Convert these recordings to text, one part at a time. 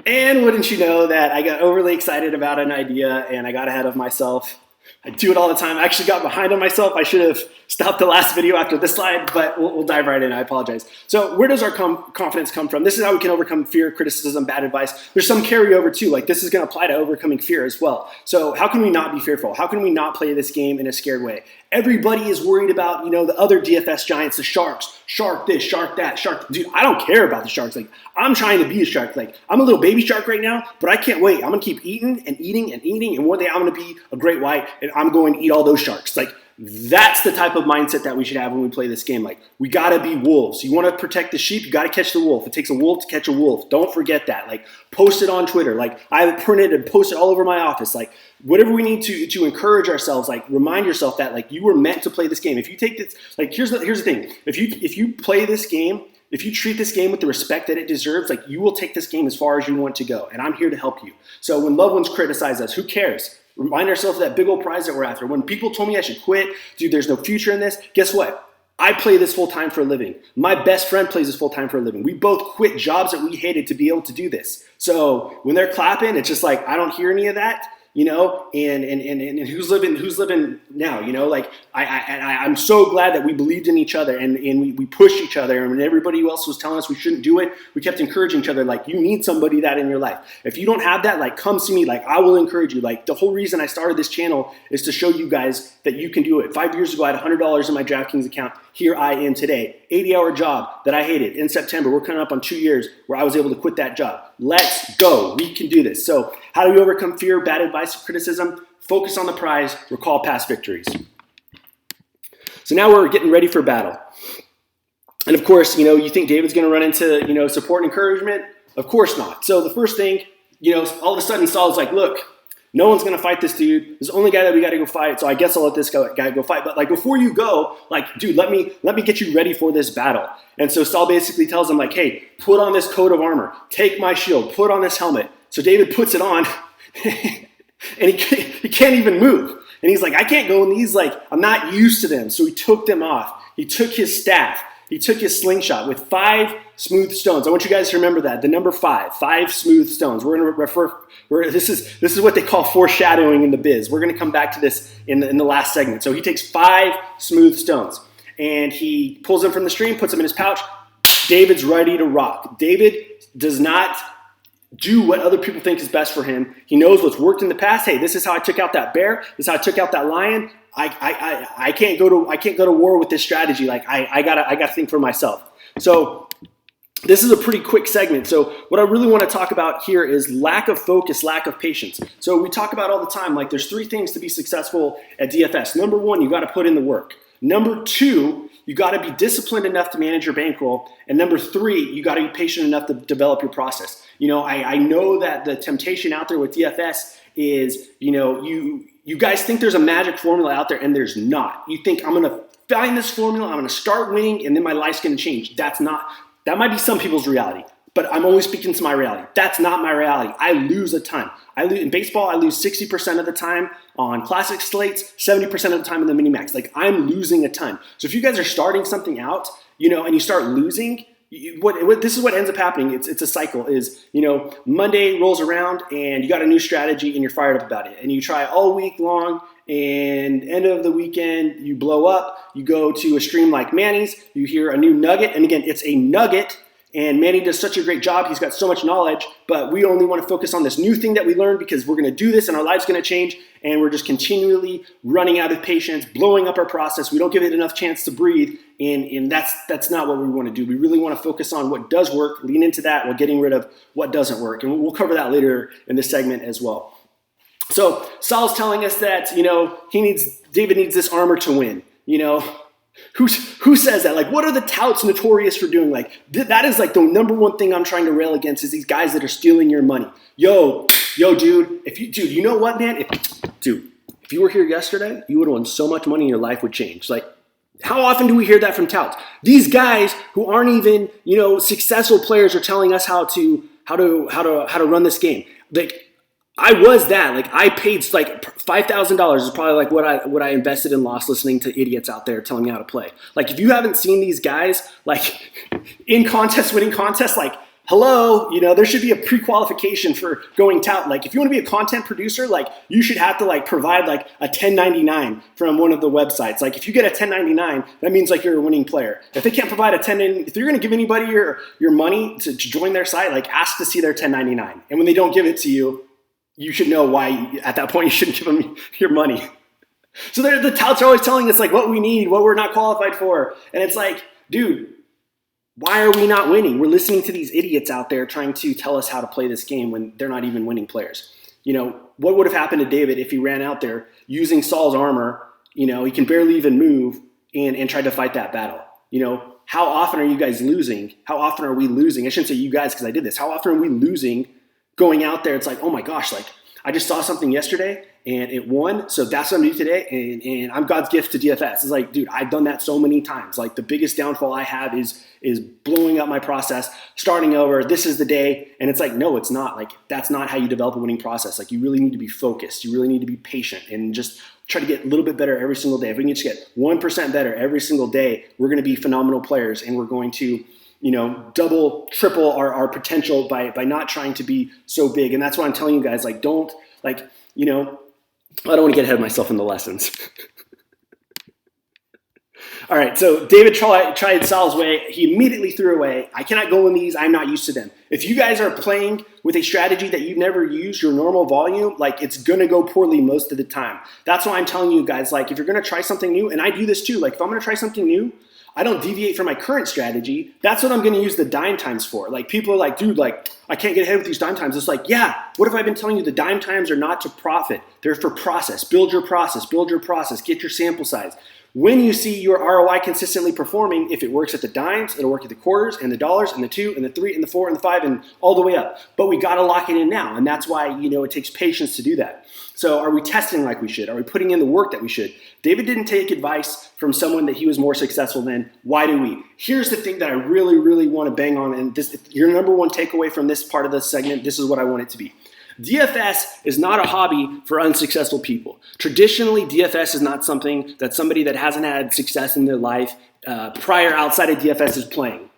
And wouldn't you know that I got overly excited about an idea and I got ahead of myself. I do it all the time. I actually got behind on myself. I should have stopped the last video after this slide, but we'll dive right in. I apologize. So where does our confidence come from? This is how we can overcome fear, criticism, bad advice. There's some carryover too. Like this is going to apply to overcoming fear as well. So how can we not be fearful? How can we not play this game in a scared way? Everybody is worried about, the other DFS giants, the sharks. Shark this, shark that, shark. Dude, I don't care about the sharks. Like, I'm trying to be a shark. Like, I'm a little baby shark right now, but I can't wait. I'm going to keep eating and eating and eating. And one day I'm going to be a great white and I'm going to eat all those sharks. Like, that's the type of mindset that we should have when we play this game. Like, we got to be wolves. You want to protect the sheep, you got to catch the wolf. It takes a wolf to catch a wolf. Don't forget that. Like, post it on Twitter. Like, I have it printed and posted all over my office. Like, whatever we need to encourage ourselves, like, remind yourself that, like, you were meant to play this game. If you take this, like, here's the thing. If you play this game, if you treat this game with the respect that it deserves, like, you will take this game as far as you want to go. And I'm here to help you. So when loved ones criticize us, who cares? Remind ourselves of that big old prize that we're after. When people told me I should quit, dude, there's no future in this, guess what? I play this full time for a living. My best friend plays this full time for a living. We both quit jobs that we hated to be able to do this. So when they're clapping, it's just like, I don't hear any of that. And who's living now, like I'm so glad that we believed in each other and we pushed each other. And when everybody else was telling us we shouldn't do it, we kept encouraging each other. Like, you need somebody that in your life. If you don't have that, like, come see me. Like, I will encourage you. Like, the whole reason I started this channel is to show you guys that you can do it. 5 years ago, I had $100 in my DraftKings account. Here I am today. 80-hour job that I hated. In September, we're coming up on 2 years where I was able to quit that job. Let's go. We can do this. So how do we overcome fear, bad advice, criticism? Focus on the prize. Recall past victories. So now we're getting ready for battle. And of course, you think David's going to run into, support and encouragement? Of course not. So the first thing, all of a sudden Saul's like, look, no one's going to fight this dude. This is the only guy that we got to go fight. So I guess I'll let this guy go fight. But like, before you go, like, dude, let me get you ready for this battle. And so Saul basically tells him, like, hey, put on this coat of armor, take my shield, put on this helmet. So David puts it on and he can't even move. And he's like, I can't go in these, like, I'm not used to them. So he took them off. He took his staff. He took his slingshot with 5 smooth stones. I want you guys to remember that. The number 5 smooth stones. We're going to refer, this is what they call foreshadowing in the biz. We're going to come back to this in the last segment. So he takes 5 smooth stones and he pulls them from the stream, puts them in his pouch. David's ready to rock. David does not do what other people think is best for him. He knows what's worked in the past. Hey, this is how I took out that bear. This is how I took out that lion. I can't go to war with this strategy. Like, I gotta think for myself. So this is a pretty quick segment. So what I really want to talk about here is lack of focus, lack of patience. So we talk about all the time, like, there's 3 things to be successful at DFS. Number 1, you got to put in the work. Number 2, you got to be disciplined enough to manage your bankroll. And number 3, you got to be patient enough to develop your process. I know that the temptation out there with DFS is, you guys think there's a magic formula out there, and there's not. You think, I'm going to find this formula, I'm going to start winning, and then my life's going to change. That might be some people's reality, but I'm only speaking to my reality. That's not my reality. I lose a ton. In baseball, I lose 60% of the time on classic slates, 70% of the time in the mini max. Like, I'm losing a ton. So if you guys are starting something out, and you start losing, this is what ends up happening. It's a cycle. Is Monday rolls around and you got a new strategy and you're fired up about it, and you try all week long, and end of the weekend you blow up. You go to a stream like Manny's, you hear a new nugget, and again, it's a nugget. And Manny does such a great job. He's got so much knowledge, but we only want to focus on this new thing that we learned because we're going to do this and our life's going to change. And we're just continually running out of patience, blowing up our process. We don't give it enough chance to breathe. And that's not what we want to do. We really want to focus on what does work, lean into that while getting rid of what doesn't work. And we'll cover that later in this segment as well. So Saul's telling us that, David needs this armor to win, Who says that? Like, what are the touts notorious for doing? Like, that is like the number one thing I'm trying to rail against is these guys that are stealing your money. Yo, dude, you know what, man? If you were here yesterday, you would have won so much money and your life would change. Like, how often do we hear that from touts? These guys who aren't even, successful players are telling us how to run this game. Like, I was that. Like, I paid like $5,000 is probably like what I invested in lost listening to idiots out there telling me how to play. Like, if you haven't seen these guys like in contests, winning contests, like hello, there should be a pre-qualification for going tout. Like if you want to be a content producer, like you should have to like provide like a 1099 from one of the websites. Like if you get a 1099, that means like you're a winning player. If they can't provide a 1099, if you're going to give anybody your money to join their site, like ask to see their 1099. And when they don't give it to you, you should know why at that point you shouldn't give them your money. So the touts are always telling us like what we need, what we're not qualified for. And it's like, dude, why are we not winning? We're listening to these idiots out there trying to tell us how to play this game when they're not even winning players. What would have happened to David if he ran out there using Saul's armor? He can barely even move and tried to fight that battle. How often are you guys losing? How often are we losing? I shouldn't say you guys because I did this. How often are we losing going out there? It's like, oh my gosh, like I just saw something yesterday and it won, so that's what I'm doing today, and I'm God's gift to DFS. It's like, dude, I've done that so many times. Like the biggest downfall I have is blowing up my process, starting over, this is the day, and it's like, no, it's not. Like that's not how you develop a winning process. Like you really need to be focused. You really need to be patient and just try to get a little bit better every single day. If we can just get 1% better every single day, we're going to be phenomenal players, and we're going to double, triple our potential by not trying to be so big. And that's why I'm telling you guys, like, don't, like, I don't want to get ahead of myself in the lessons. All right, so David tried Saul's way. He immediately threw away. I cannot go in these. I'm not used to them. If you guys are playing with a strategy that you've never used, your normal volume, like it's going to go poorly most of the time. That's why I'm telling you guys, like if you're going to try something new, and I do this too, like if I'm going to try something new, I don't deviate from my current strategy. That's what I'm going to use the dime times for. Like people are like, dude, like I can't get ahead with these dime times. It's like, yeah, what have I been telling you? The dime times are not to profit. They're for process. Build your process, get your sample size. When you see your ROI consistently performing, if it works at the dimes, it'll work at the quarters and the dollars and the 2 and the 3 and the 4 and the 5 and all the way up. But we got to lock it in now. And that's why, it takes patience to do that. So are we testing like we should? Are we putting in the work that we should? David didn't take advice from someone that he was more successful than. Why do we? Here's the thing that I really, really want to bang on. And this, your number one takeaway from this part of the segment, this is what I want it to be. DFS is not a hobby for unsuccessful people. Traditionally, DFS is not something that somebody that hasn't had success in their life prior outside of DFS is playing.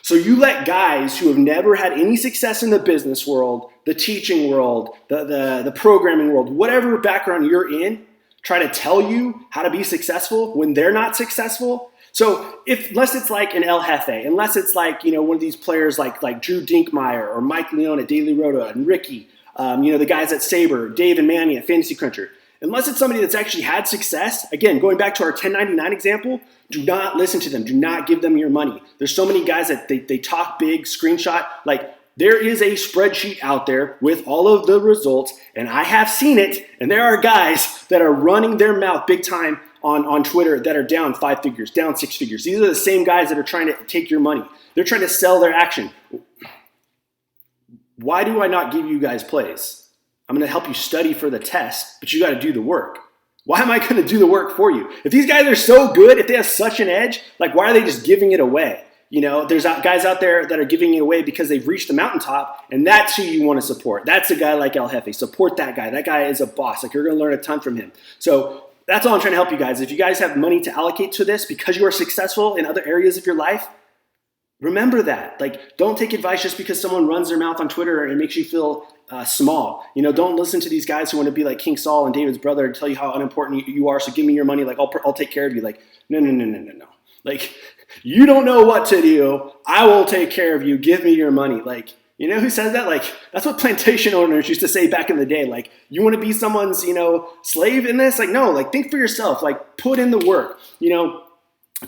So you let guys who have never had any success in the business world, the teaching world, the programming world, whatever background you're in, try to tell you how to be successful when they're not successful. So unless it's like an El Jefe, unless it's like, one of these players like Drew Dinkmeyer or Mike Leone at Daily Roto and Ricky, the guys at Sabre, Dave and Manny at Fantasy Cruncher. Unless it's somebody that's actually had success, again, going back to our 1099 example, do not listen to them. Do not give them your money. There's so many guys that they talk big, screenshot. Like there is a spreadsheet out there with all of the results, and I have seen it, and there are guys that are running their mouth big time on Twitter that are down 5 figures, down 6 figures. These are the same guys that are trying to take your money. They're trying to sell their action. Why do I not give you guys plays? I'm going to help you study for the test, but you got to do the work. Why am I going to do the work for you? If these guys are so good, if they have such an edge, like why are they just giving it away? There's guys out there that are giving it away because they've reached the mountaintop, and that's who you want to support. That's a guy like El Jefe. Support that guy. That guy is a boss. Like you're going to learn a ton from him. So that's all I'm trying to help you guys. If you guys have money to allocate to this because you are successful in other areas of your life, remember that. Like, don't take advice just because someone runs their mouth on Twitter and it makes you feel small. Don't listen to these guys who want to be like King Saul and David's brother and tell you how unimportant you are. So give me your money. Like I'll take care of you. Like no. Like you don't know what to do. I will take care of you. Give me your money. Like who says that? Like that's what plantation owners used to say back in the day. Like you want to be someone's slave in this? Like no. Like think for yourself. Like put in the work.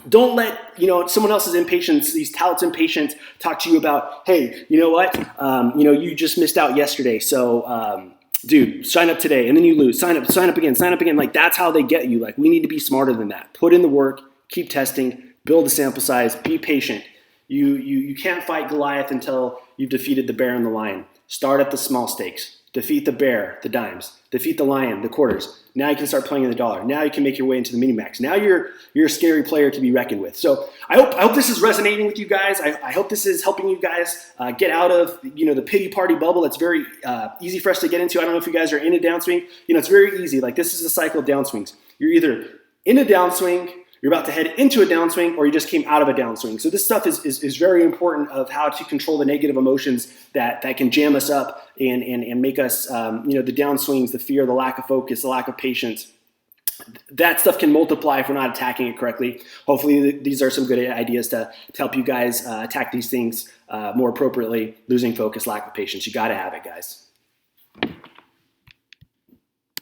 Don't let, someone else's impatience, these touts' impatience, talk to you about, hey, you know what? You just missed out yesterday. So, dude, sign up today. And then you lose. Sign up again. Like, that's how they get you. Like, we need to be smarter than that. Put in the work, keep testing, build the sample size, be patient. You can't fight Goliath until you've defeated the bear and the lion. Start at the small stakes. Defeat the bear, the dimes. Defeat the lion, the quarters. Now you can start playing in the dollar. Now you can make your way into the mini max. Now you're a scary player to be reckoned with. So I hope this is resonating with you guys. I hope this is helping you guys get out of the pity party bubble. That's very easy for us to get into. I don't know if you guys are in a downswing. It's very easy. Like this is a cycle of downswings. You're either in a downswing, you're about to head into a downswing, or you just came out of a downswing. So this stuff is very important of how to control the negative emotions that can jam us up and make us, the downswings, the fear, the lack of focus, the lack of patience. That stuff can multiply if we're not attacking it correctly. Hopefully these are some good ideas to help you guys attack these things more appropriately. Losing focus, lack of patience. You got to have it, guys.